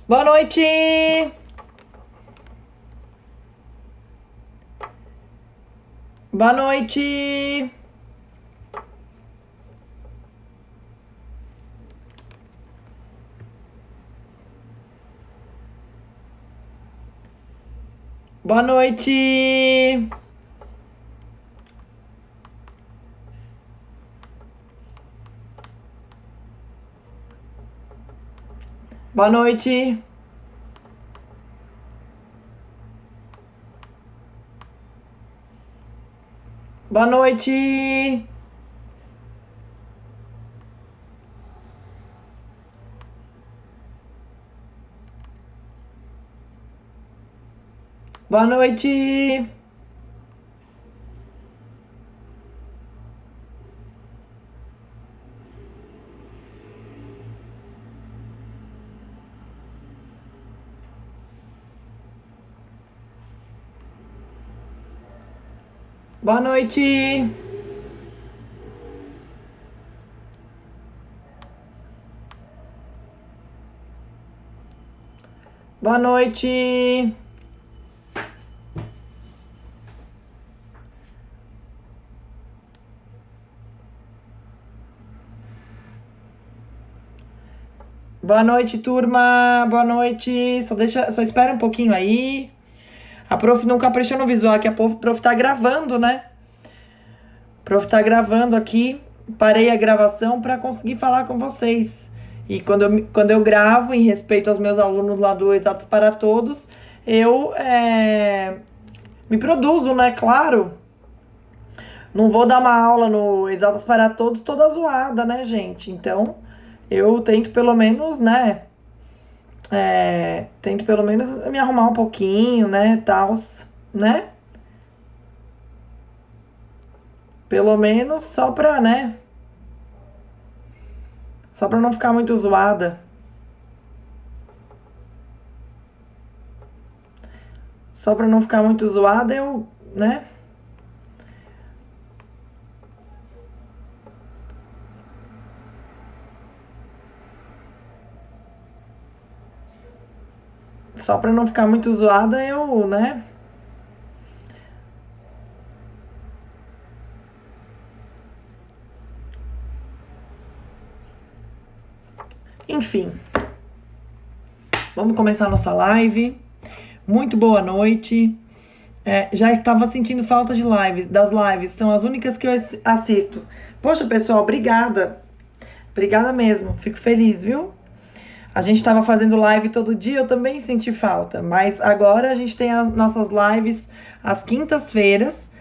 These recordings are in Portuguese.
Boa noite! Boa noite! Boa noite! Boa noite! Boa noite! Boa noite! Boa noite! Boa noite! Boa noite, turma! Boa noite! Só espera um pouquinho aí. A prof não caprichou no visual, que a prof tá gravando, né? Prof tá gravando aqui. Parei a gravação para conseguir falar com vocês. E quando eu gravo, em respeito aos meus alunos lá do Exatos para Todos, eu me produzo, né? Claro. Não vou dar uma aula no Exatas para Todos toda zoada, né, gente? Então, eu tento pelo menos, né? Tento pelo menos me arrumar um pouquinho, né? Tals, né? Pelo menos só pra, né? Só pra não ficar muito zoada. Só pra não ficar muito zoada, eu, né? Só pra não ficar muito zoada, eu, né? Enfim, vamos começar a nossa live. Muito boa noite. Já estava sentindo falta de lives, das lives, são as únicas que eu assisto. Poxa, pessoal, obrigada. Obrigada mesmo, fico feliz, viu? A gente estava fazendo live todo dia, eu também senti falta, mas agora a gente tem as nossas lives às quintas-feiras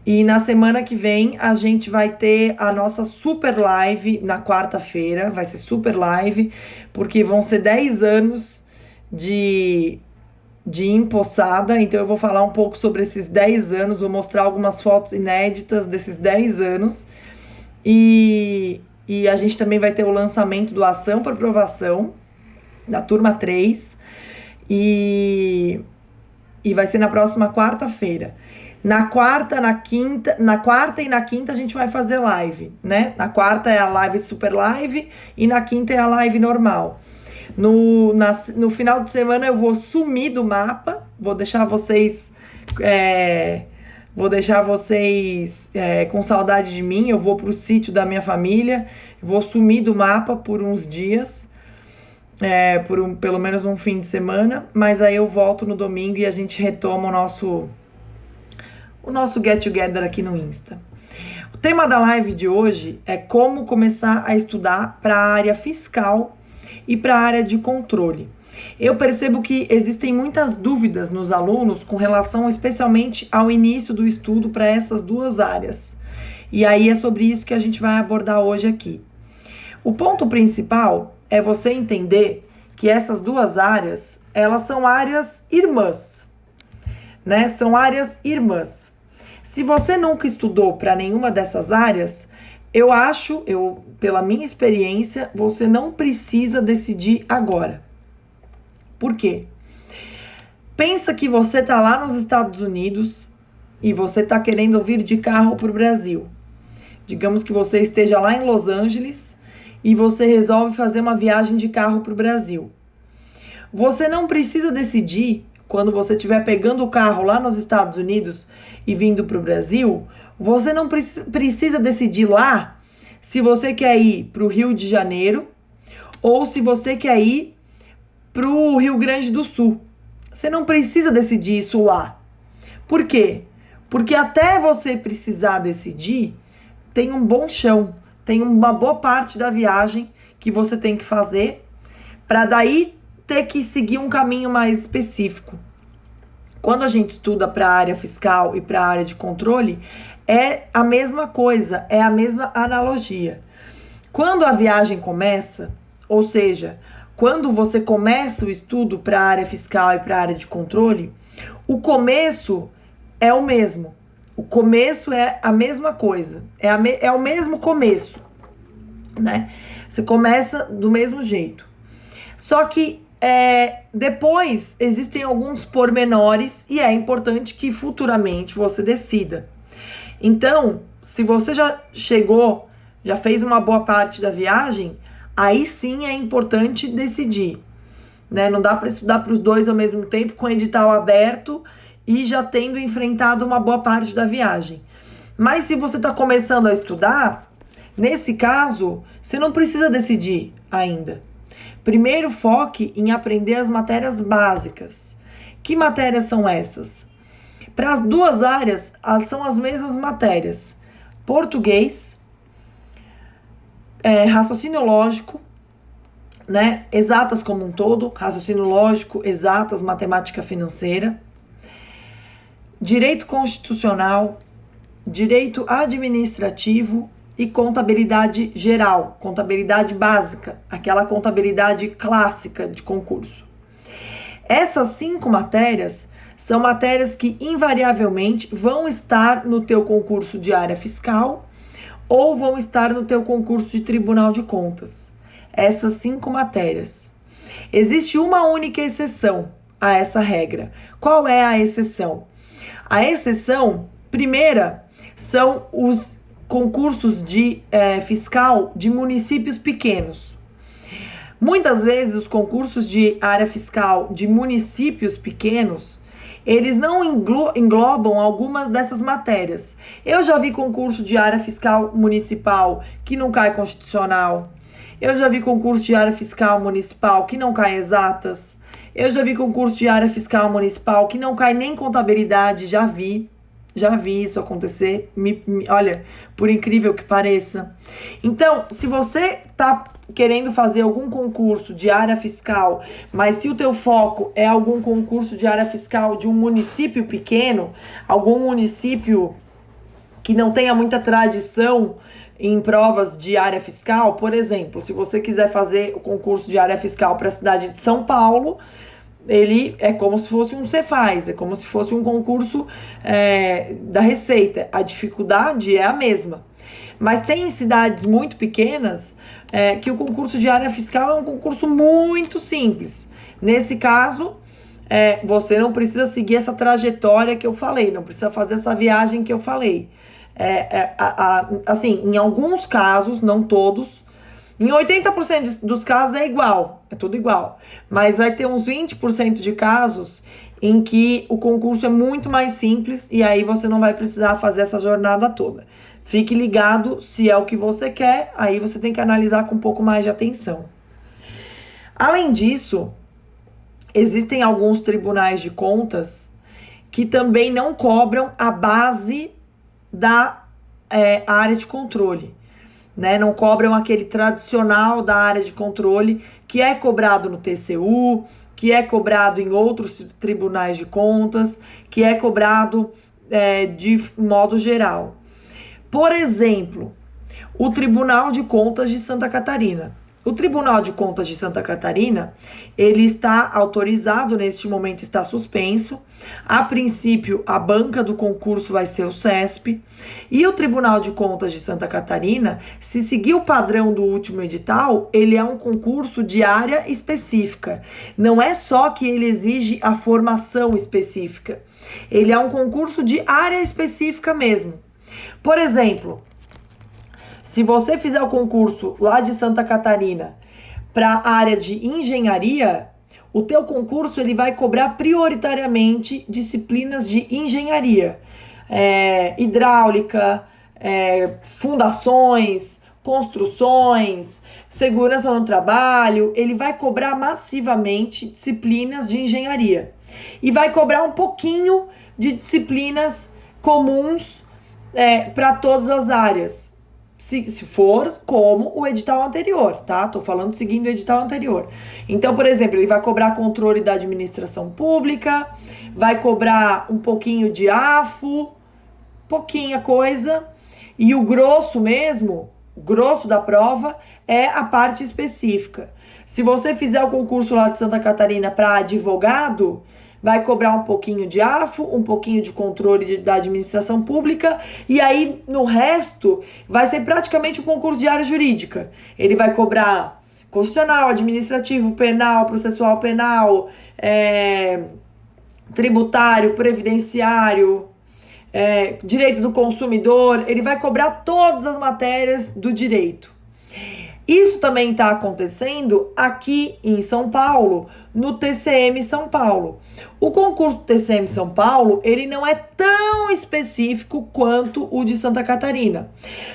e na semana que vem a gente vai ter a nossa super live na quarta-feira, vai ser super live, porque vão ser 10 anos de Empossada, então eu vou falar um pouco sobre esses 10 anos, vou mostrar algumas fotos inéditas desses 10 anos e a gente também vai ter o lançamento do Ação para Aprovação, da turma 3 e, e vai ser na próxima quarta-feira. Na quarta e na quinta a gente vai fazer live, né? Na quarta é a live super live e na quinta é a live normal. No final de semana eu vou sumir do mapa, vou deixar vocês com saudade de mim. Eu vou pro sítio da minha família, vou sumir do mapa por uns dias, pelo menos um fim de semana, mas aí eu volto no domingo e a gente retoma o nosso get together aqui no Insta. O tema da live de hoje é como começar a estudar para a área fiscal e para a área de controle. Eu percebo que existem muitas dúvidas nos alunos com relação especialmente ao início do estudo para essas duas áreas. E aí é sobre isso que a gente vai abordar hoje aqui. O ponto principal é você entender que essas duas áreas, elas são áreas irmãs, né? São áreas irmãs. Se você nunca estudou para nenhuma dessas áreas, pela minha experiência, você não precisa decidir agora. Por quê? Pensa que você está lá nos Estados Unidos e você está querendo vir de carro para o Brasil. Digamos que você esteja lá em Los Angeles e você resolve fazer uma viagem de carro para o Brasil. Você não precisa decidir, quando você estiver pegando o carro lá nos Estados Unidos e vindo para o Brasil, você não precisa decidir lá se você quer ir para o Rio de Janeiro ou se você quer ir para o Rio Grande do Sul. Você não precisa decidir isso lá. Por quê? Porque até você precisar decidir, tem um bom chão, tem uma boa parte da viagem que você tem que fazer para daí ter que seguir um caminho mais específico. Quando a gente estuda para a área fiscal e para a área de controle, é a mesma coisa, é a mesma analogia. Quando a viagem começa, ou seja, quando você começa o estudo para a área fiscal e para a área de controle, o começo é o mesmo. O começo é a mesma coisa, é o mesmo começo, né? Você começa do mesmo jeito. Só que depois existem alguns pormenores e é importante que futuramente você decida. Então, se você já chegou, já fez uma boa parte da viagem, aí sim é importante decidir, né? Não dá para estudar para os dois ao mesmo tempo com o edital aberto e já tendo enfrentado uma boa parte da viagem. Mas se você está começando a estudar, nesse caso, você não precisa decidir ainda. Primeiro, foque em aprender as matérias básicas. Que matérias são essas? Para as duas áreas, são as mesmas matérias. Português, raciocínio lógico, né? Exatas como um todo, raciocínio lógico, exatas, matemática financeira, direito constitucional, direito administrativo e contabilidade geral, contabilidade básica, aquela contabilidade clássica de concurso. Essas 5 matérias são matérias que invariavelmente vão estar no teu concurso de área fiscal ou vão estar no teu concurso de Tribunal de Contas. Essas 5 matérias. Existe uma única exceção a essa regra. Qual é a exceção? A exceção, primeira, são os concursos de fiscal de municípios pequenos. Muitas vezes os concursos de área fiscal de municípios pequenos, eles não englobam algumas dessas matérias. Eu já vi concurso de área fiscal municipal que não cai constitucional. Eu já vi concurso de área fiscal municipal que não cai exatas. Eu já vi concurso de área fiscal municipal que não cai nem contabilidade, já vi isso acontecer, olha, por incrível que pareça. Então, se você tá querendo fazer algum concurso de área fiscal, mas se o teu foco é algum concurso de área fiscal de um município pequeno, algum município que não tenha muita tradição em provas de área fiscal, por exemplo, se você quiser fazer o concurso de área fiscal para a cidade de São Paulo, ele é como se fosse um Cefaz, é como se fosse um concurso da Receita. A dificuldade é a mesma. Mas tem cidades muito pequenas que o concurso de área fiscal é um concurso muito simples. Nesse caso, você não precisa seguir essa trajetória que eu falei, não precisa fazer essa viagem que eu falei. Assim, em alguns casos, não todos, em 80% dos casos é igual, é tudo igual. Mas vai ter uns 20% de casos em que o concurso é muito mais simples e aí você não vai precisar fazer essa jornada toda. Fique ligado se é o que você quer, aí você tem que analisar com um pouco mais de atenção. Além disso, existem alguns tribunais de contas que também não cobram a base da área de controle, né? Não cobram aquele tradicional da área de controle que é cobrado no TCU, que é cobrado em outros tribunais de contas, que é cobrado de modo geral. Por exemplo, o Tribunal de Contas de Santa Catarina. O Tribunal de Contas de Santa Catarina, ele está autorizado, neste momento está suspenso. A princípio, a banca do concurso vai ser o CESP. E o Tribunal de Contas de Santa Catarina, se seguir o padrão do último edital, ele é um concurso de área específica. Não é só que ele exige a formação específica. Ele é um concurso de área específica mesmo. Por exemplo, se você fizer o concurso lá de Santa Catarina para a área de engenharia, o teu concurso ele vai cobrar prioritariamente disciplinas de engenharia, hidráulica, fundações, construções, segurança no trabalho. Ele vai cobrar massivamente disciplinas de engenharia e vai cobrar um pouquinho de disciplinas comuns para todas as áreas. Se for como o edital anterior, tá? Tô falando seguindo o edital anterior. Então, por exemplo, ele vai cobrar controle da administração pública, vai cobrar um pouquinho de AFO, pouquinha coisa, e o grosso mesmo, grosso da prova, é a parte específica. Se você fizer o concurso lá de Santa Catarina para advogado, vai cobrar um pouquinho de AFO, um pouquinho de controle da administração pública, e aí no resto vai ser praticamente um concurso de área jurídica. Ele vai cobrar constitucional, administrativo, penal, processual penal, tributário, previdenciário, direito do consumidor. Ele vai cobrar todas as matérias do direito. Isso também está acontecendo aqui em São Paulo, no TCM São Paulo. O concurso do TCM São Paulo, ele não é tão específico quanto o de Santa Catarina,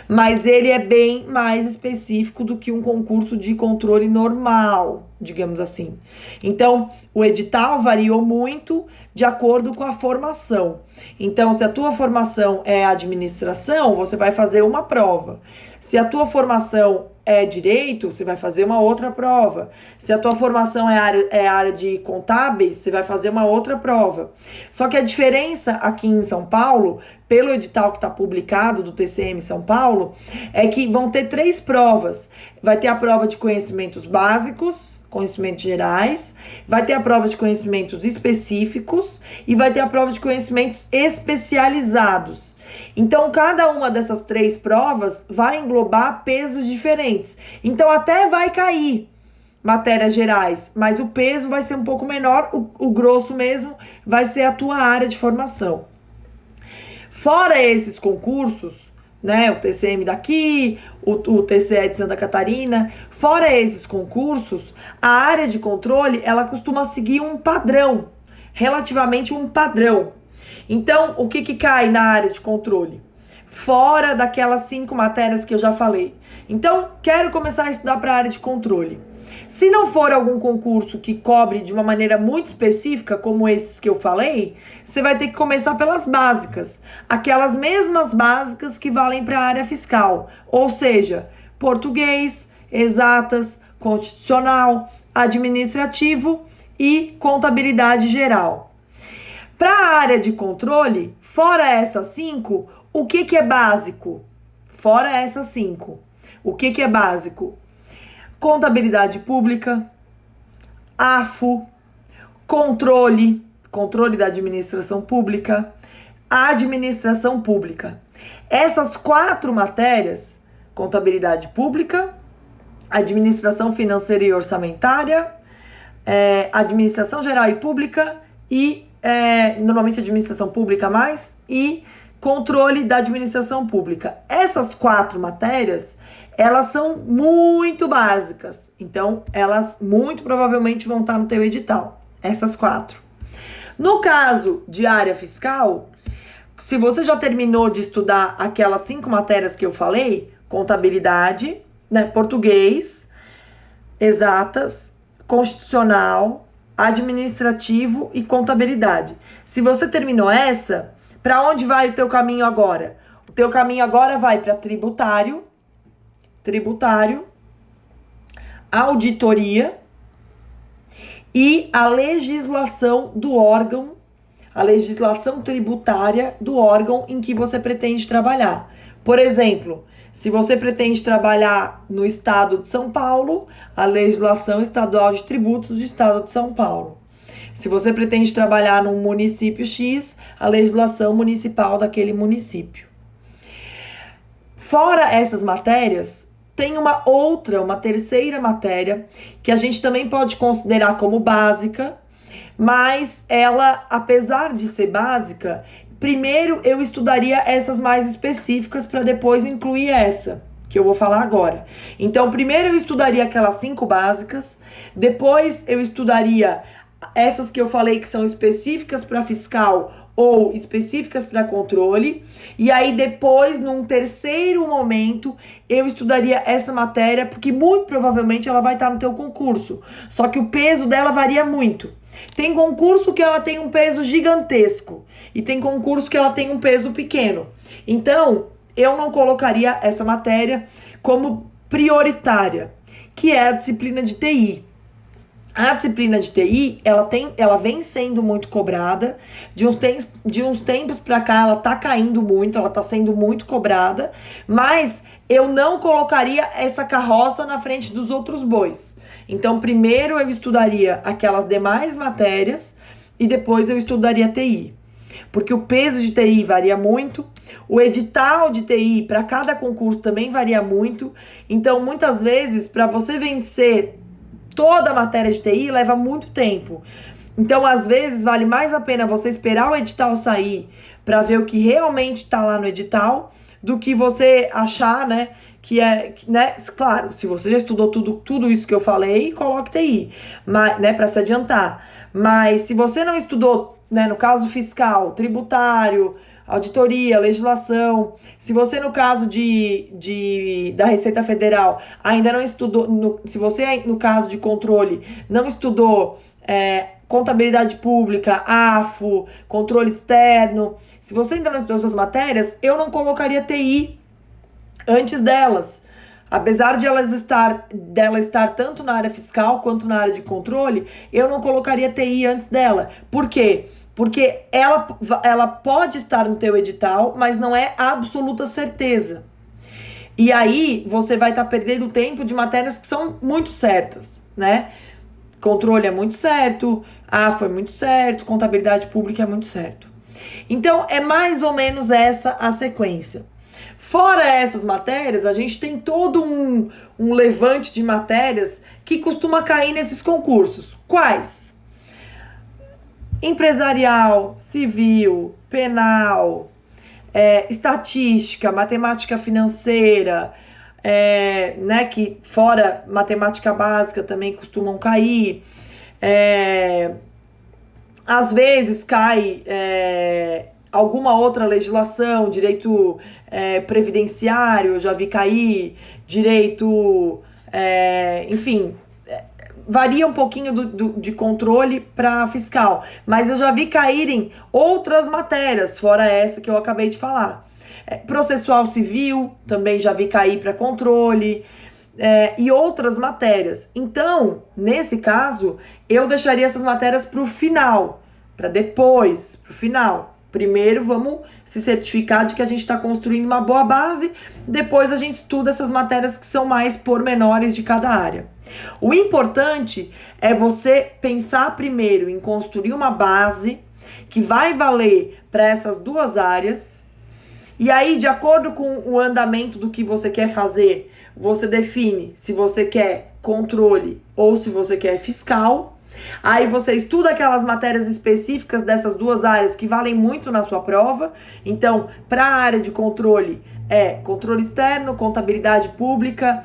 mas ele é bem mais específico do que um concurso de controle normal, digamos assim. Então, o edital variou muito de acordo com a formação. Então, se a tua formação é administração, você vai fazer uma prova. Se a tua formação é direito, você vai fazer uma outra prova. Se a tua formação é área de contábeis, você vai fazer uma outra prova. Só que a diferença aqui em São Paulo, pelo edital que está publicado do TCM São Paulo, é que vão ter 3 provas. Vai ter a prova de conhecimentos básicos, conhecimentos gerais, vai ter a prova de conhecimentos específicos e vai ter a prova de conhecimentos especializados. Então, cada uma dessas 3 provas vai englobar pesos diferentes. Então, até vai cair matérias gerais, mas o peso vai ser um pouco menor, o grosso mesmo vai ser a tua área de formação. Fora esses concursos, né, o TCM daqui, o TCE de Santa Catarina, fora esses concursos, a área de controle, ela costuma seguir um padrão, relativamente um padrão. Então, o que cai na área de controle? Fora daquelas 5 matérias que eu já falei. Então, quero começar a estudar para a área de controle. Se não for algum concurso que cobre de uma maneira muito específica, como esses que eu falei, você vai ter que começar pelas básicas. Aquelas mesmas básicas que valem para a área fiscal. Ou seja, português, exatas, constitucional, administrativo e contabilidade geral. Para a área de controle, fora essas 5, o que é básico? Fora essas 5, o que é básico? Contabilidade pública, AFO, controle da administração pública, administração pública. Essas 4 matérias, contabilidade pública, administração financeira e orçamentária, administração geral e pública e normalmente administração pública mais, e controle da administração pública. Essas 4 matérias, elas são muito básicas, então elas muito provavelmente vão estar no teu edital, essas 4. No caso de área fiscal, se você já terminou de estudar aquelas 5 matérias que eu falei, contabilidade, né, português, exatas, constitucional, administrativo e contabilidade. Se você terminou essa, para onde vai o teu caminho agora? O teu caminho agora vai para tributário, auditoria e a legislação do órgão, a legislação tributária do órgão em que você pretende trabalhar. Por exemplo, se você pretende trabalhar no estado de São Paulo, a legislação estadual de tributos do estado de São Paulo. Se você pretende trabalhar num município X, a legislação municipal daquele município. Fora essas matérias, tem uma terceira matéria, que a gente também pode considerar como básica, mas ela, apesar de ser básica, primeiro eu estudaria essas mais específicas para depois incluir essa, que eu vou falar agora. Então, primeiro eu estudaria aquelas 5 básicas, depois eu estudaria essas que eu falei que são específicas para fiscal ou específicas para controle, e aí depois, num terceiro momento, eu estudaria essa matéria, porque muito provavelmente ela vai estar no teu concurso, só que o peso dela varia muito. Tem concurso que ela tem um peso gigantesco, e tem concurso que ela tem um peso pequeno. Então, eu não colocaria essa matéria como prioritária, que é a disciplina de TI. A disciplina de TI, ela vem sendo muito cobrada, de uns tempos para cá ela tá caindo muito, ela tá sendo muito cobrada, mas eu não colocaria essa carroça na frente dos outros bois. Então, primeiro eu estudaria aquelas demais matérias e depois eu estudaria TI. Porque o peso de TI varia muito, o edital de TI para cada concurso também varia muito, então muitas vezes para você vencer toda a matéria de TI leva muito tempo. Então, às vezes, vale mais a pena você esperar o edital sair para ver o que realmente está lá no edital, do que você achar, né, né, claro, se você já estudou tudo isso que eu falei, coloque TI, mas, né, para se adiantar. Mas se você não estudou, né, no caso fiscal, tributário, auditoria, legislação, se você no caso da Receita Federal ainda não estudou, se você no caso de controle não estudou contabilidade pública, AFO, controle externo, se você ainda não estudou essas matérias, eu não colocaria TI antes delas. Apesar de dela estar tanto na área fiscal quanto na área de controle, eu não colocaria TI antes dela. Por quê? Porque ela pode estar no teu edital, mas não é absoluta certeza. E aí, você vai estar perdendo tempo de matérias que são muito certas, né? Controle é muito certo, AFO é muito certo, contabilidade pública é muito certo. Então, é mais ou menos essa a sequência. Fora essas matérias, a gente tem todo um levante de matérias que costuma cair nesses concursos. Quais? Empresarial, civil, penal, estatística, matemática financeira, né, que fora matemática básica também costumam cair. Às vezes cai alguma outra legislação, direito previdenciário, eu já vi cair, direito, enfim, varia um pouquinho de controle para fiscal, mas eu já vi caírem outras matérias, fora essa que eu acabei de falar. Processual civil, também já vi cair para controle, e outras matérias. Então, nesse caso, eu deixaria essas matérias para o final, para depois, para o final. Primeiro, vamos se certificar de que a gente está construindo uma boa base, depois a gente estuda essas matérias que são mais pormenores de cada área. O importante é você pensar primeiro em construir uma base que vai valer para essas duas áreas, e aí, de acordo com o andamento do que você quer fazer, você define se você quer controle ou se você quer fiscal. Aí você estuda aquelas matérias específicas dessas duas áreas que valem muito na sua prova. Então, para a área de controle, controle externo, contabilidade pública,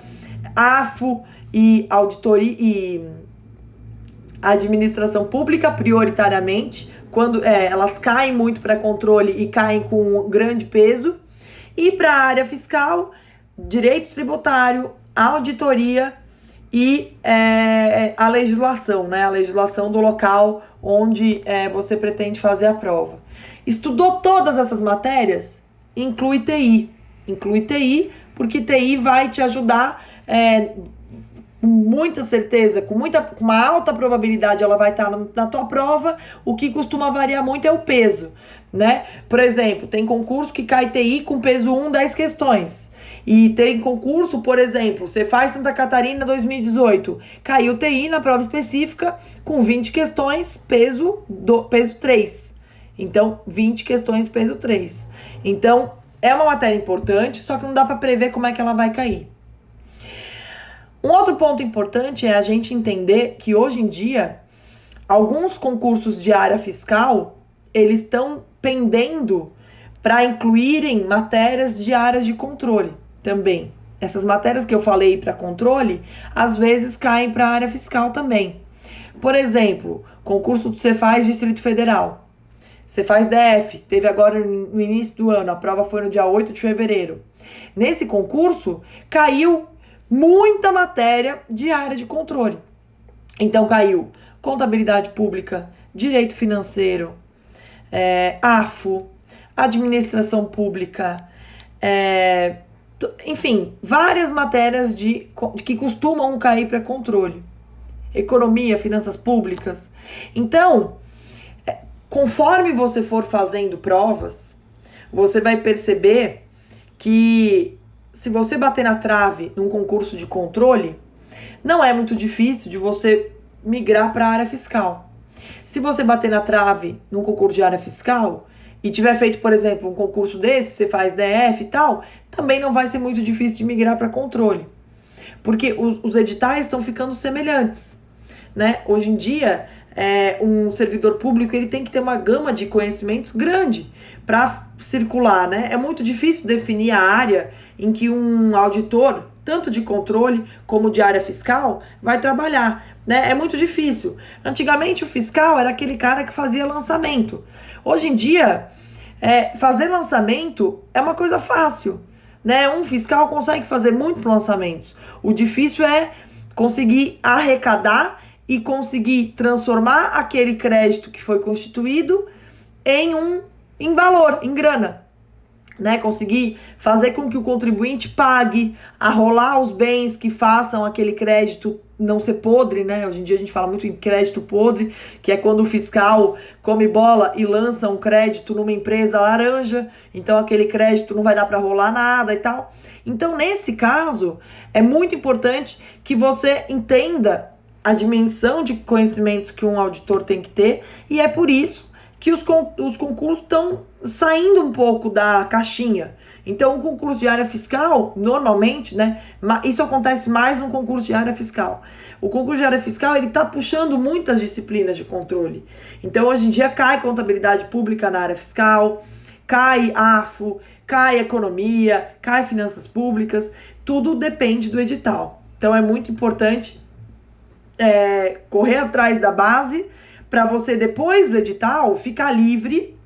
AFO e auditoria e administração pública, prioritariamente, quando elas caem muito para controle e caem com um grande peso. E para a área fiscal, direito tributário, auditoria e a legislação, né? A legislação do local onde você pretende fazer a prova. Estudou todas essas matérias? Inclui TI. Inclui TI, porque TI vai te ajudar com muita certeza, com uma alta probabilidade ela vai estar na tua prova. O que costuma variar muito é o peso, né? Por exemplo, tem concurso que cai TI com peso 1, 10 questões. E tem concurso, por exemplo, você faz Santa Catarina 2018, caiu TI na prova específica com 20 questões, peso 3. Então, 20 questões, peso 3. Então, é uma matéria importante, só que não dá para prever como é que ela vai cair. Um outro ponto importante é a gente entender que hoje em dia, alguns concursos de área fiscal, eles estão pendendo para incluírem matérias de áreas de controle também. essas matérias que eu falei para controle, às vezes caem para a área fiscal também. Por exemplo, concurso do Cefaz Distrito Federal. Cefaz DF, teve agora no início do ano, a prova foi no dia 8 de fevereiro. Nesse concurso, caiu muita matéria de área de controle. Então, caiu contabilidade pública, direito financeiro, AFO, administração pública, enfim, várias matérias que costumam cair para controle. Economia, finanças públicas. Então, conforme você for fazendo provas, você vai perceber que se você bater na trave num concurso de controle, não é muito difícil de você migrar para a área fiscal. Se você bater na trave num concurso de área fiscal e tiver feito, por exemplo, um concurso desse, você faz DF e tal, também não vai ser muito difícil de migrar para controle. Porque os editais estão ficando semelhantes, né? Hoje em dia, um servidor público ele tem que ter uma gama de conhecimentos grande para circular, né? É muito difícil definir a área em que um auditor, tanto de controle como de área fiscal, vai trabalhar, né? É muito difícil. Antigamente o fiscal era aquele cara que fazia lançamento. Hoje em dia, fazer lançamento é uma coisa fácil, né? Um fiscal consegue fazer muitos lançamentos. O difícil é conseguir arrecadar e conseguir transformar aquele crédito que foi constituído em valor, em grana, né? Conseguir fazer com que o contribuinte pague, arrolar os bens que façam aquele crédito não ser podre, né? Hoje em dia a gente fala muito em crédito podre, que é quando o fiscal come bola e lança um crédito numa empresa laranja, então aquele crédito não vai dar para rolar nada e tal. Então, nesse caso, é muito importante que você entenda a dimensão de conhecimentos que um auditor tem que ter, e é por isso que os concursos estão saindo um pouco da caixinha. Então, o concurso de área fiscal, normalmente, né, isso acontece mais no concurso de área fiscal. O concurso de área fiscal, ele tá puxando muitas disciplinas de controle. Então, hoje em dia, cai contabilidade pública na área fiscal, cai AFO, cai economia, cai finanças públicas, tudo depende do edital. Então, é muito importante correr atrás da base para você, depois do edital, ficar livre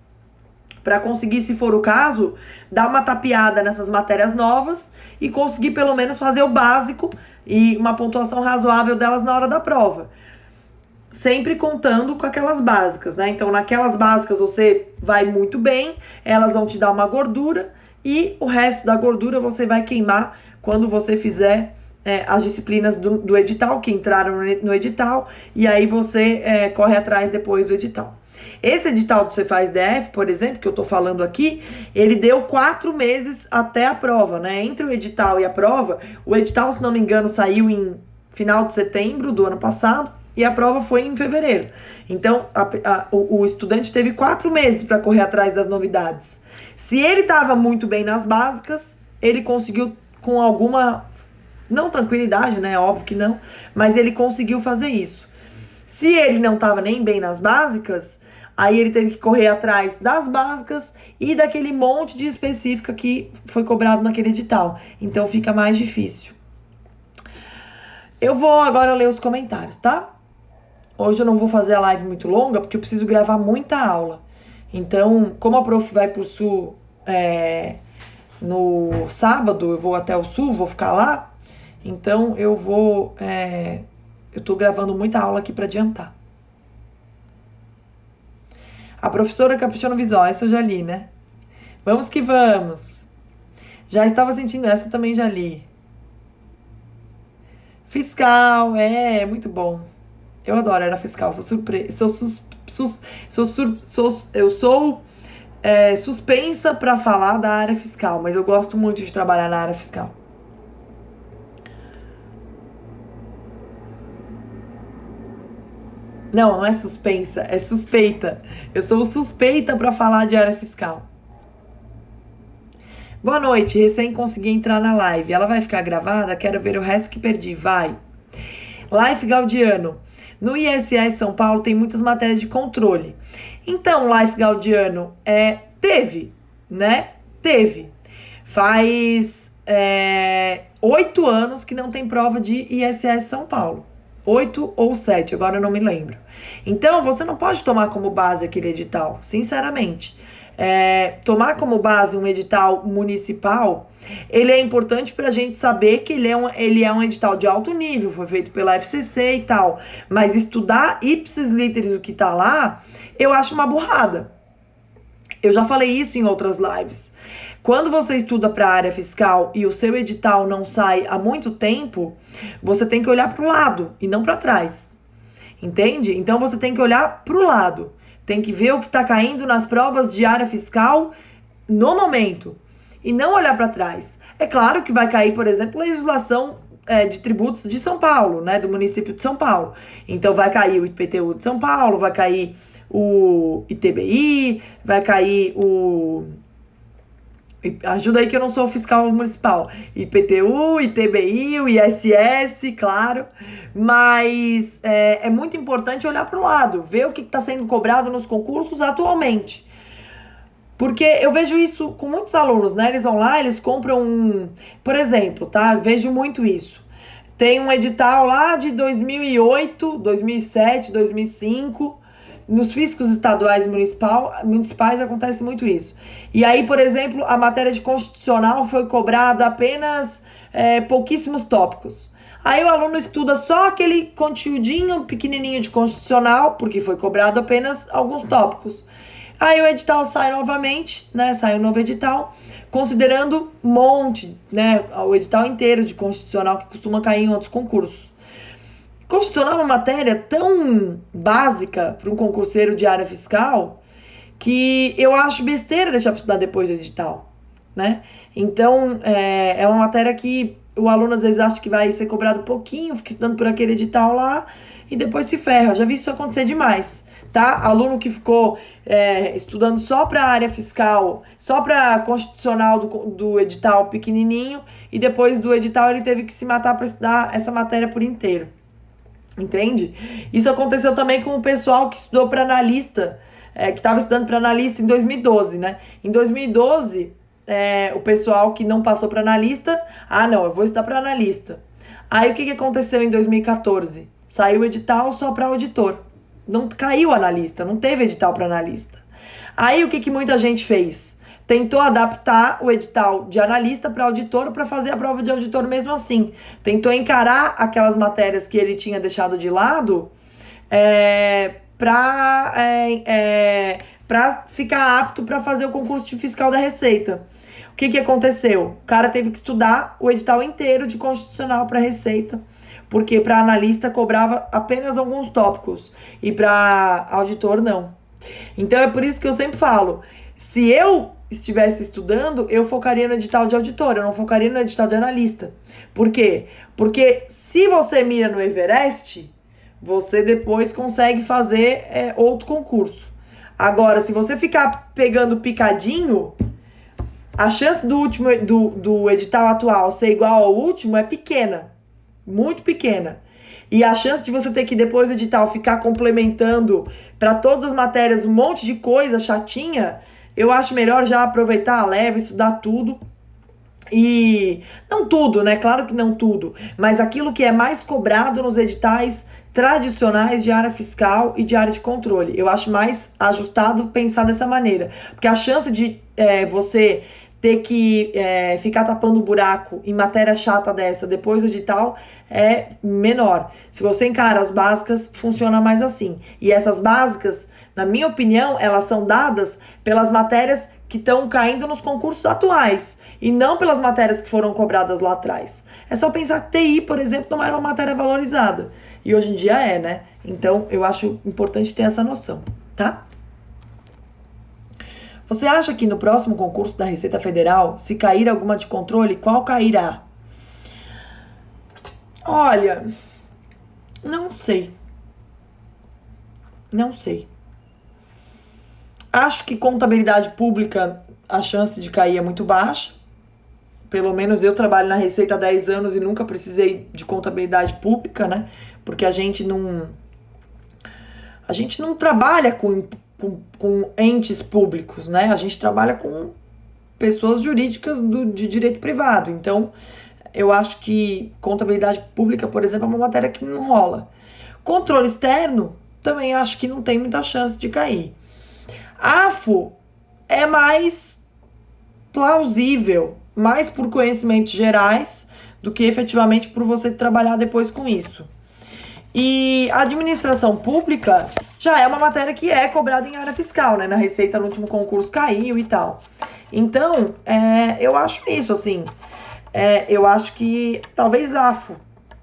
para conseguir, se for o caso, dar uma tapeada nessas matérias novas e conseguir pelo menos fazer o básico e uma pontuação razoável delas na hora da prova. Sempre contando com aquelas básicas, né? Então, naquelas básicas você vai muito bem, elas vão te dar uma gordura e o resto da gordura você vai queimar quando você fizer as disciplinas do edital, que entraram no edital, e aí você corre atrás depois do edital. Esse edital do Cefaz DF, por exemplo, que eu tô falando aqui, ele deu 4 meses até a prova, né? Entre o edital e a prova, o edital, se não me engano, saiu em final de setembro do ano passado, e a prova foi em fevereiro. Então, o estudante teve 4 meses para correr atrás das novidades. Se ele estava muito bem nas básicas, ele conseguiu com alguma... não tranquilidade, né? Óbvio que não. Mas ele conseguiu fazer isso. Se ele não estava nem bem nas básicas, aí ele teve que correr atrás das básicas e daquele monte de específica que foi cobrado naquele edital. Então fica mais difícil. Eu vou agora ler os comentários, tá? Hoje eu não vou fazer a live muito longa, porque eu preciso gravar muita aula. Então, como a prof vai pro Sul no sábado, eu vou até o Sul, vou ficar lá. Então, eu tô gravando muita aula aqui para adiantar. A professora Capuchano Visual, essa eu já li, né? Vamos que vamos. Já estava sentindo essa, eu também já li. Fiscal, muito bom. Eu adoro era fiscal, sou suspensa para falar da área fiscal, mas eu gosto muito de trabalhar na área fiscal. Não é suspensa, é suspeita. Eu sou suspeita para falar de área fiscal. Boa noite, recém consegui entrar na live. Ela vai ficar gravada? Quero ver o resto que perdi. Vai. Life Gaudiano. No ISS São Paulo tem muitas matérias de controle. Então, Life Gaudiano, teve, né? Teve. Faz 8 anos que não tem prova de ISS São Paulo. 8 ou 7, agora eu não me lembro. Então, você não pode tomar como base aquele edital, sinceramente. Tomar como base um edital municipal, ele é importante para a gente saber que ele é um edital de alto nível, foi feito pela FCC e tal. Mas estudar ipsis literis o que tá lá, eu acho uma burrada. Eu já falei isso em outras lives. Quando você estuda para a área fiscal e o seu edital não sai há muito tempo, você tem que olhar para o lado e não para trás. Entende? Então você tem que olhar para o lado. Tem que ver o que está caindo nas provas de área fiscal no momento. E não olhar para trás. É claro que vai cair, por exemplo, legislação de tributos de São Paulo, né? Do município de São Paulo. Então vai cair o IPTU de São Paulo, vai cair o ITBI, vai cair o... Ajuda aí que eu não sou fiscal municipal. IPTU, ITBI, o ISS, claro. Mas é muito importante olhar para o lado, ver o que está sendo cobrado nos concursos atualmente. Porque eu vejo isso com muitos alunos, né? Eles vão lá, eles compram por exemplo, tá? Eu vejo muito isso. Tem um edital lá de 2008, 2007, 2005... Nos fiscos estaduais e municipais acontece muito isso. E aí, por exemplo, a matéria de constitucional foi cobrada apenas pouquíssimos tópicos. Aí o aluno estuda só aquele conteúdinho pequenininho de constitucional, porque foi cobrado apenas alguns tópicos. Aí o edital sai novamente, né? Sai um novo edital, considerando um monte, né? O edital inteiro de constitucional que costuma cair em outros concursos. Constitucional é uma matéria tão básica para um concurseiro de área fiscal que eu acho besteira deixar para estudar depois do edital, né? Então, é uma matéria que o aluno às vezes acha que vai ser cobrado pouquinho, fica estudando por aquele edital lá e depois se ferra. Já vi isso acontecer demais, tá? Aluno que ficou estudando só para a área fiscal, só para constitucional do edital pequenininho e depois do edital ele teve que se matar para estudar essa matéria por inteiro. Entende? Isso aconteceu também com o pessoal que estudou para analista, que estava estudando para analista em 2012, né? Em 2012, o pessoal que não passou para analista, não, eu vou estudar para analista. Aí o que aconteceu em 2014? Saiu o edital só para auditor. Não caiu analista, não teve edital para analista. Aí o que muita gente fez? Tentou adaptar o edital de analista para auditor para fazer a prova de auditor mesmo assim. Tentou encarar aquelas matérias que ele tinha deixado de lado para ficar apto para fazer o concurso de fiscal da Receita. O que aconteceu? O cara teve que estudar o edital inteiro de constitucional para Receita, porque para analista cobrava apenas alguns tópicos e para auditor não. Então é por isso que eu sempre falo, se eu estivesse estudando, eu focaria no edital de auditor, eu não focaria no edital de analista. Por quê? Porque se você mira no Everest, você depois consegue fazer outro concurso. Agora, se você ficar pegando picadinho, a chance do edital atual ser igual ao último é pequena, muito pequena. E a chance de você ter que depois do edital ficar complementando para todas as matérias um monte de coisa chatinha, eu acho melhor já aproveitar a leve, estudar tudo. E não tudo, né? Claro que não tudo. Mas aquilo que é mais cobrado nos editais tradicionais de área fiscal e de área de controle. Eu acho mais ajustado pensar dessa maneira. Porque a chance de você ter que ficar tapando buraco em matéria chata dessa depois do edital é menor. Se você encara as básicas, funciona mais assim. E essas básicas, na minha opinião, elas são dadas pelas matérias que estão caindo nos concursos atuais e não pelas matérias que foram cobradas lá atrás. É só pensar que TI, por exemplo, não era uma matéria valorizada. E hoje em dia né? Então, eu acho importante ter essa noção, tá? Você acha que no próximo concurso da Receita Federal, se cair alguma de controle, qual cairá? Olha, não sei. Não sei. Acho que contabilidade pública, a chance de cair é muito baixa. Pelo menos eu trabalho na Receita há 10 anos e nunca precisei de contabilidade pública, né? Porque a gente não trabalha com entes públicos, né? A gente trabalha com pessoas jurídicas de direito privado. Então, eu acho que contabilidade pública, por exemplo, é uma matéria que não rola. Controle externo, também acho que não tem muita chance de cair. AFO é mais plausível, mais por conhecimentos gerais do que efetivamente por você trabalhar depois com isso. E a administração pública já é uma matéria que é cobrada em área fiscal, né? Na Receita, no último concurso, caiu e tal. Então, eu acho isso, assim. Eu acho que talvez AFO,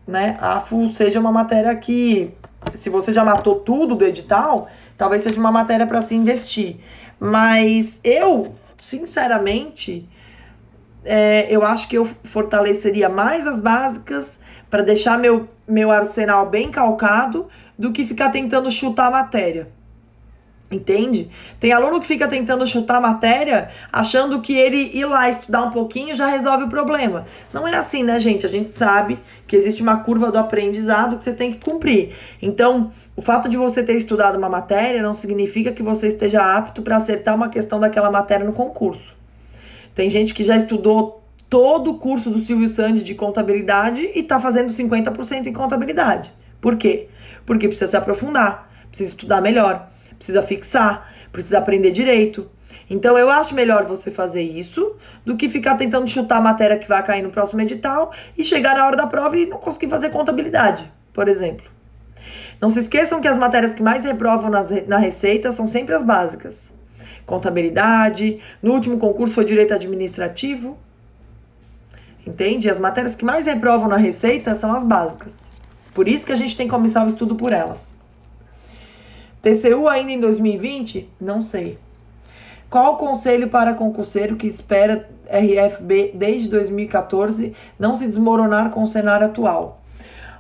né? AFO seja uma matéria que, se você já matou tudo do edital, talvez seja uma matéria para se investir. Mas eu, sinceramente, eu acho que eu fortaleceria mais as básicas para deixar meu arsenal bem calcado do que ficar tentando chutar a matéria. Entende? Tem aluno que fica tentando chutar a matéria achando que ele ir lá estudar um pouquinho já resolve o problema. Não é assim, né, gente? A gente sabe que existe uma curva do aprendizado que você tem que cumprir. Então, o fato de você ter estudado uma matéria não significa que você esteja apto para acertar uma questão daquela matéria no concurso. Tem gente que já estudou todo o curso do Silvio Sandy de contabilidade e está fazendo 50% em contabilidade. Por quê? Porque precisa se aprofundar, precisa estudar melhor, precisa fixar, precisa aprender direito. Então, eu acho melhor você fazer isso do que ficar tentando chutar a matéria que vai cair no próximo edital e chegar na hora da prova e não conseguir fazer contabilidade, por exemplo. Não se esqueçam que as matérias que mais reprovam na Receita são sempre as básicas. Contabilidade, no último concurso foi direito administrativo. Entende? As matérias que mais reprovam na Receita são as básicas. Por isso que a gente tem que começar o estudo por elas. TCU ainda em 2020? Não sei. Qual o conselho para concurseiro que espera RFB desde 2014 não se desmoronar com o cenário atual?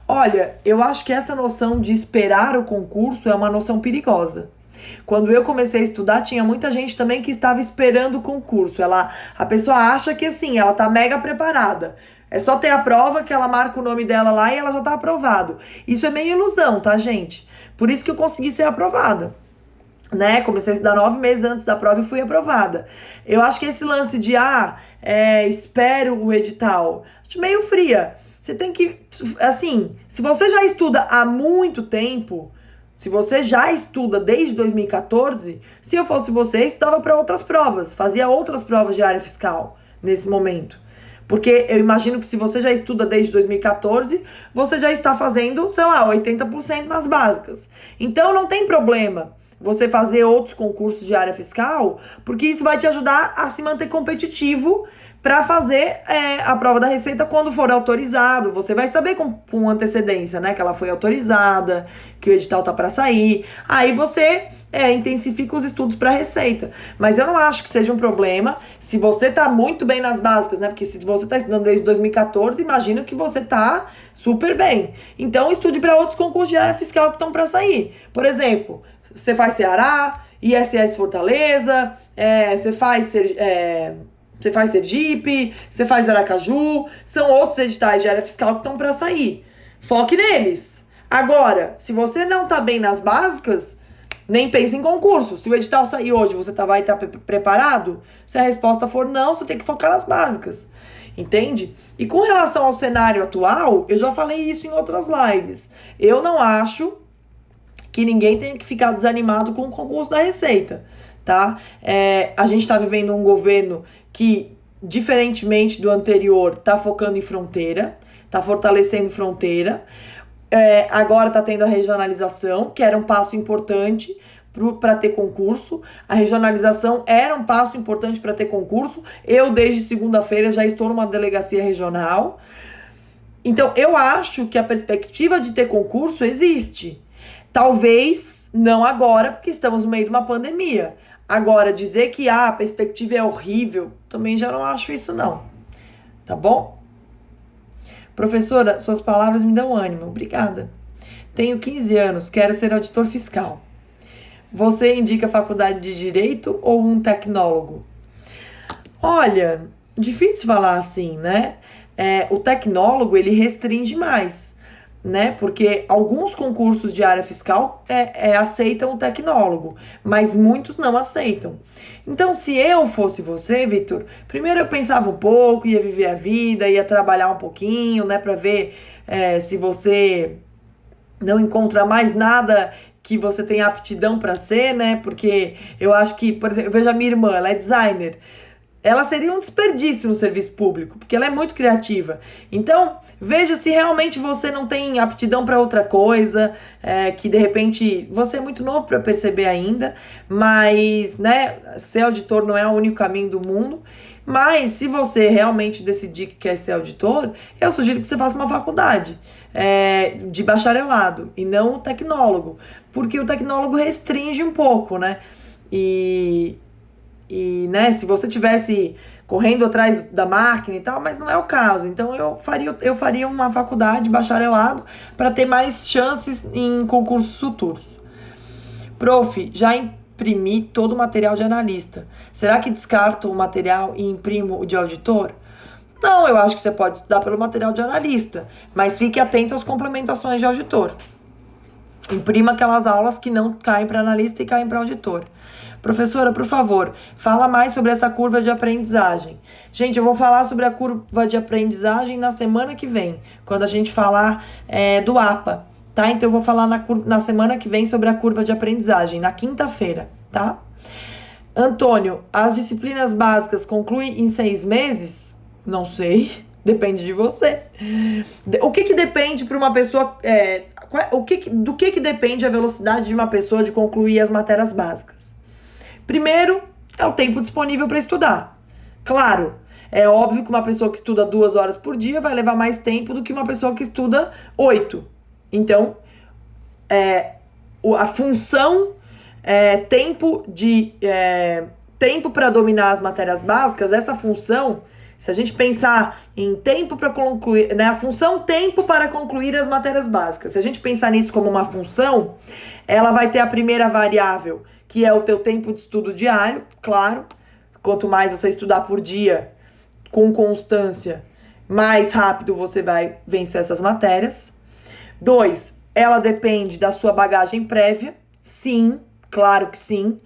Olha, eu acho que essa noção de esperar o concurso é uma noção perigosa. Quando eu comecei a estudar, tinha muita gente também que estava esperando o concurso. A pessoa acha que assim, ela tá mega preparada. É só ter a prova que ela marca o nome dela lá e ela já tá aprovado. Isso é meio ilusão, tá, gente? Por isso que eu consegui ser aprovada. Né? Comecei a estudar 9 meses antes da prova e fui aprovada. Eu acho que esse lance de, espero o edital, acho meio fria. Você tem que, assim, se você já estuda há muito tempo, se você já estuda desde 2014, se eu fosse você, estudava para outras provas, fazia outras provas de área fiscal nesse momento. Porque eu imagino que se você já estuda desde 2014, você já está fazendo, sei lá, 80% nas básicas. Então não tem problema você fazer outros concursos de área fiscal, porque isso vai te ajudar a se manter competitivo para fazer a prova da Receita quando for autorizado. Você vai saber com antecedência, né, que ela foi autorizada, que o edital tá para sair. Aí você intensifica os estudos para Receita. Mas eu não acho que seja um problema se você tá muito bem nas básicas, né? Porque se você tá estudando desde 2014, imagino que você tá super bem. Então estude para outros concursos de área fiscal que estão para sair. Por exemplo, você faz Ceará, ISS Fortaleza, você faz Sergipe, você faz Aracaju, são outros editais de área fiscal que estão para sair. Foque neles. Agora, se você não tá bem nas básicas, nem pense em concurso. Se o edital sair hoje, você vai estar preparado? Se a resposta for não, você tem que focar nas básicas. Entende? E com relação ao cenário atual, eu já falei isso em outras lives. Eu não acho que ninguém tenha que ficar desanimado com o concurso da Receita, tá? A gente tá vivendo um governo que, diferentemente do anterior, tá focando em fronteira, tá fortalecendo fronteira. Agora tá tendo a regionalização, que era um passo importante para ter concurso. A regionalização era um passo importante para ter concurso. Eu, desde segunda-feira, já estou numa delegacia regional. Então, eu acho que a perspectiva de ter concurso existe. Talvez não agora, porque estamos no meio de uma pandemia. Agora, dizer que a perspectiva é horrível, também já não acho isso não. Tá bom? Professora, suas palavras me dão ânimo. Obrigada. Tenho 15 anos, quero ser auditor fiscal. Você indica faculdade de Direito ou um tecnólogo? Olha, difícil falar assim, né? O tecnólogo, ele restringe mais. né? Porque alguns concursos de área fiscal aceitam o tecnólogo, mas muitos não aceitam. Então, se eu fosse você, Vitor, primeiro eu pensava um pouco, ia viver a vida, ia trabalhar um pouquinho, né, para ver se você não encontra mais nada que você tem aptidão para ser, né? Porque eu acho que, por exemplo, eu vejo a minha irmã, ela é designer. Ela seria um desperdício no serviço público, porque ela é muito criativa. Então, veja se realmente você não tem aptidão para outra coisa, que de repente você é muito novo para perceber ainda, mas, né, ser auditor não é o único caminho do mundo. Mas se você realmente decidir que quer ser auditor, eu sugiro que você faça uma faculdade de bacharelado e não tecnólogo, porque o tecnólogo restringe um pouco, né? E, né, se você tivesse correndo atrás da máquina e tal, mas não é o caso. Então eu faria uma faculdade, bacharelado, para ter mais chances em concursos futuros. Prof, já imprimi todo o material de analista. Será que descarto o material e imprimo o de auditor? Não, eu acho que você pode estudar pelo material de analista, mas fique atento às complementações de auditor. Imprima aquelas aulas que não caem para analista e caem para auditor. Professora, por favor, fala mais sobre essa curva de aprendizagem. Gente, eu vou falar sobre a curva de aprendizagem na semana que vem, quando a gente falar do APA, tá? Então eu vou falar na semana que vem sobre a curva de aprendizagem, na quinta-feira, tá? Antônio, as disciplinas básicas concluem em 6 meses? Não sei, depende de você. O que depende para uma pessoa... do que depende a velocidade de uma pessoa de concluir as matérias básicas? Primeiro, é o tempo disponível para estudar. Claro, é óbvio que uma pessoa que estuda 2 horas por dia vai levar mais tempo do que uma pessoa que estuda 8. Então, a função tempo para dominar as matérias básicas, essa função, se a gente pensar em tempo para concluir, né, a função tempo para concluir as matérias básicas, se a gente pensar nisso como uma função, ela vai ter a primeira variável, que é o teu tempo de estudo diário, claro. Quanto mais você estudar por dia, com constância, mais rápido você vai vencer essas matérias. 2, ela depende da sua bagagem prévia. Sim, claro que sim.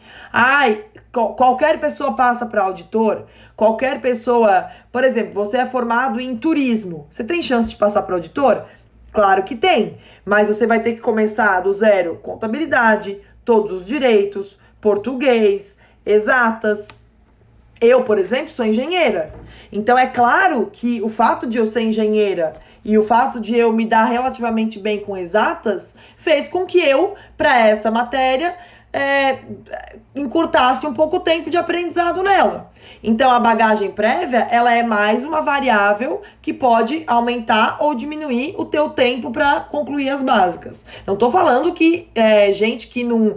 Qualquer pessoa passa para auditor, qualquer pessoa... Por exemplo, você é formado em turismo. Você tem chance de passar para auditor? Claro que tem, mas você vai ter que começar do zero. Contabilidade, todos os direitos, português, exatas. Eu, por exemplo, sou engenheira. Então, é claro que o fato de eu ser engenheira e o fato de eu me dar relativamente bem com exatas fez com que eu, para essa matéria, encurtasse um pouco o tempo de aprendizado nela. Então, a bagagem prévia, ela é mais uma variável que pode aumentar ou diminuir o teu tempo para concluir as básicas. Não tô falando que gente que não...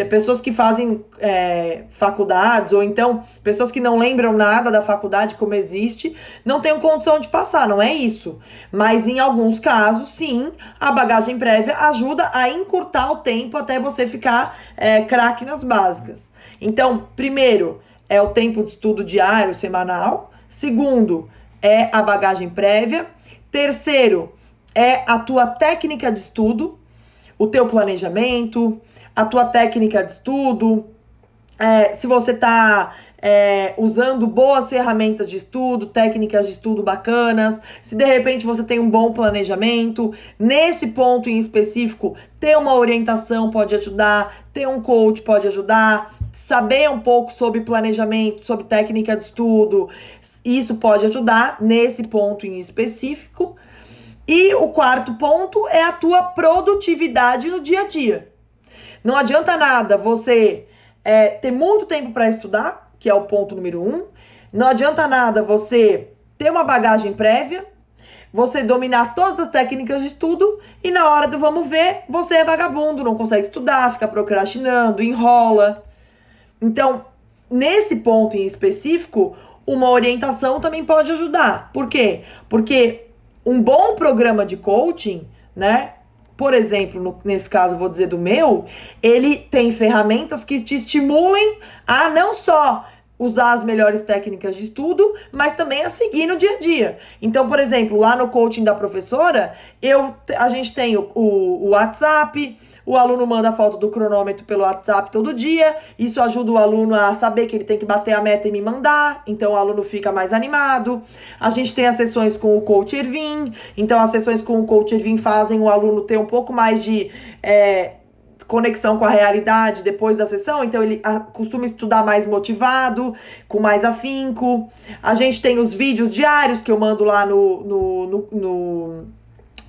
pessoas que fazem faculdades, ou então pessoas que não lembram nada da faculdade como existe, não tenham condição de passar, não é isso. Mas em alguns casos, sim, a bagagem prévia ajuda a encurtar o tempo até você ficar craque nas básicas. Então, primeiro... é o tempo de estudo diário, semanal. Segundo, é a bagagem prévia. Terceiro, é a tua técnica de estudo, o teu planejamento, a tua técnica de estudo. Se você está usando boas ferramentas de estudo, técnicas de estudo bacanas, se de repente você tem um bom planejamento, nesse ponto em específico, ter uma orientação pode ajudar, ter um coach pode ajudar, saber um pouco sobre planejamento, sobre técnica de estudo, isso pode ajudar nesse ponto em específico. E o quarto ponto é a tua produtividade no dia a dia. Não adianta nada você ter muito tempo para estudar, que é o ponto número 1. Não adianta nada você ter uma bagagem prévia, você dominar todas as técnicas de estudo e na hora do vamos ver, você é vagabundo, não consegue estudar, fica procrastinando, enrola. Então, nesse ponto em específico, uma orientação também pode ajudar. Por quê? Porque um bom programa de coaching, né? Por exemplo, nesse caso, vou dizer do meu, ele tem ferramentas que te estimulem a não só usar as melhores técnicas de estudo, mas também a seguir no dia a dia. Então, por exemplo, lá no coaching da professora, a gente tem o WhatsApp, o aluno manda a foto do cronômetro pelo WhatsApp todo dia, isso ajuda o aluno a saber que ele tem que bater a meta e me mandar, então o aluno fica mais animado. A gente tem as sessões com o coach Ervin, então as sessões com o coach Ervin fazem o aluno ter um pouco mais de conexão com a realidade depois da sessão, então ele costuma estudar mais motivado, com mais afinco. A gente tem os vídeos diários que eu mando lá no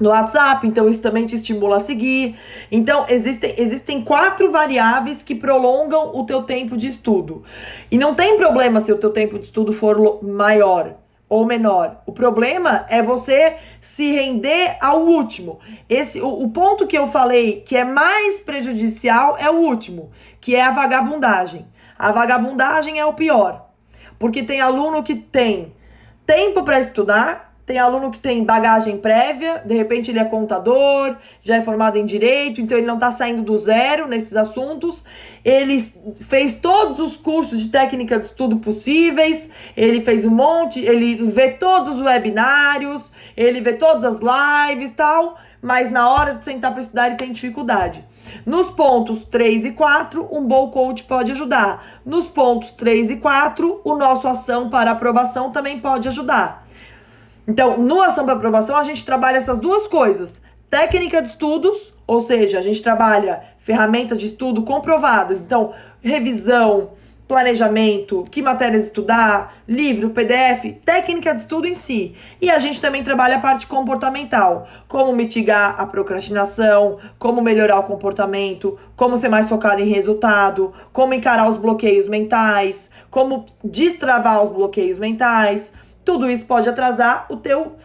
WhatsApp, então isso também te estimula a seguir. Então, existem 4 variáveis que prolongam o teu tempo de estudo. E não tem problema se o teu tempo de estudo for maior ou menor. O problema é você se render ao último. O ponto que eu falei que é mais prejudicial é o último, que é a vagabundagem. A vagabundagem é o pior, porque tem aluno que tem tempo para estudar, tem aluno que tem bagagem prévia, de repente ele é contador, já é formado em direito, então ele não está saindo do zero nesses assuntos. Ele fez todos os cursos de técnica de estudo possíveis, ele fez um monte, ele vê todos os webinários, ele vê todas as lives e tal, mas na hora de sentar para estudar ele tem dificuldade. Nos pontos 3 e 4, um bom coach pode ajudar. Nos pontos 3 e 4, o nosso ação para aprovação também pode ajudar. Então, no Ação para Aprovação, a gente trabalha essas 2 coisas. Técnica de estudos, ou seja, a gente trabalha ferramentas de estudo comprovadas. Então, revisão, planejamento, que matérias estudar, livro, PDF, técnica de estudo em si. E a gente também trabalha a parte comportamental. Como mitigar a procrastinação, como melhorar o comportamento, como ser mais focado em resultado, como encarar os bloqueios mentais, como destravar os bloqueios mentais. Tudo isso pode atrasar o teu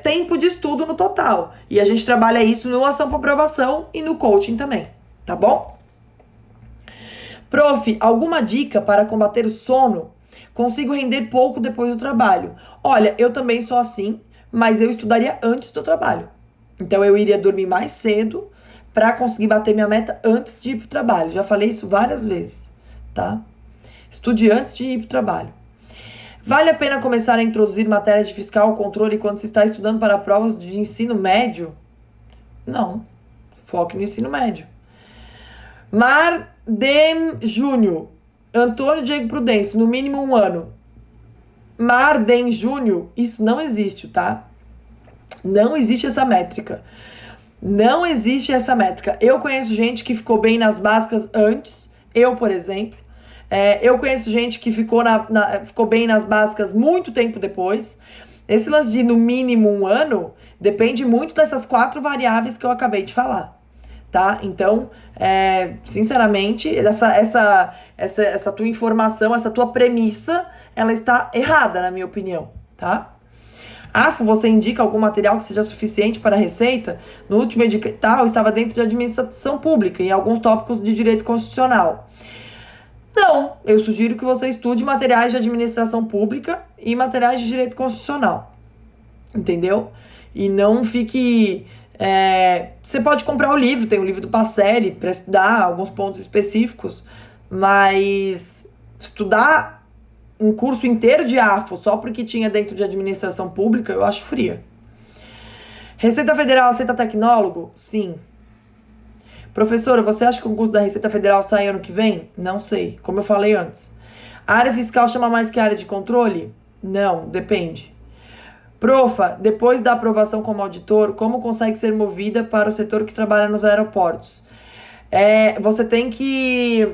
tempo de estudo no total. E a gente trabalha isso no Ação para Aprovação e no coaching também, tá bom? Prof, alguma dica para combater o sono? Consigo render pouco depois do trabalho. Olha, eu também sou assim, mas eu estudaria antes do trabalho. Então eu iria dormir mais cedo para conseguir bater minha meta antes de ir pro trabalho. Já falei isso várias vezes, tá? Estude antes de ir pro trabalho. Vale a pena começar a introduzir matérias de fiscal controle quando se está estudando para provas de ensino médio? Não. Foque no ensino médio. Mardem Júnior. Antônio Diego Prudêncio, no mínimo 1 ano. Mardem Júnior, isso não existe, tá? Não existe essa métrica. Não existe essa métrica. Eu conheço gente que ficou bem nas básicas antes. Eu, por exemplo. Eu conheço gente que ficou bem nas básicas muito tempo depois. Esse lance de no mínimo 1 ano depende muito dessas 4 variáveis que eu acabei de falar, tá? Então, sinceramente, essa tua informação, essa tua premissa, ela está errada, na minha opinião, tá? Afo, você indica algum material que seja suficiente para a receita? No último edital estava dentro de administração pública e alguns tópicos de direito constitucional. Não, eu sugiro que você estude materiais de administração pública e materiais de direito constitucional, entendeu? E não fique... você pode comprar o livro, tem o livro do Passery para estudar alguns pontos específicos, mas estudar um curso inteiro de AFO só porque tinha dentro de administração pública, eu acho fria. Receita Federal aceita tecnólogo? Sim. Professora, você acha que o concurso da Receita Federal sai ano que vem? Não sei, como eu falei antes. A área fiscal chama mais que a área de controle? Não, depende. Profa, depois da aprovação como auditor, como consegue ser movida para o setor que trabalha nos aeroportos? Você tem que...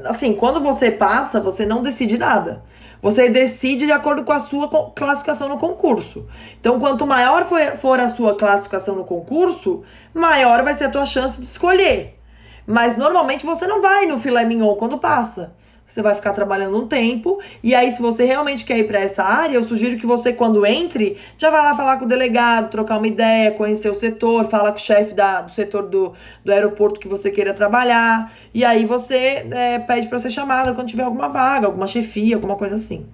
assim, quando você passa, você não decide nada. Você decide de acordo com a sua classificação no concurso. Então, quanto maior for a sua classificação no concurso, maior vai ser a tua chance de escolher. Mas, normalmente, você não vai no filé mignon quando passa. Você vai ficar trabalhando um tempo. E aí, se você realmente quer ir para essa área, eu sugiro que você, quando entre, já vai lá falar com o delegado, trocar uma ideia, conhecer o setor, fala com o chefe do setor do aeroporto que você queira trabalhar. E aí, você pede para ser chamada quando tiver alguma vaga, alguma chefia, alguma coisa assim.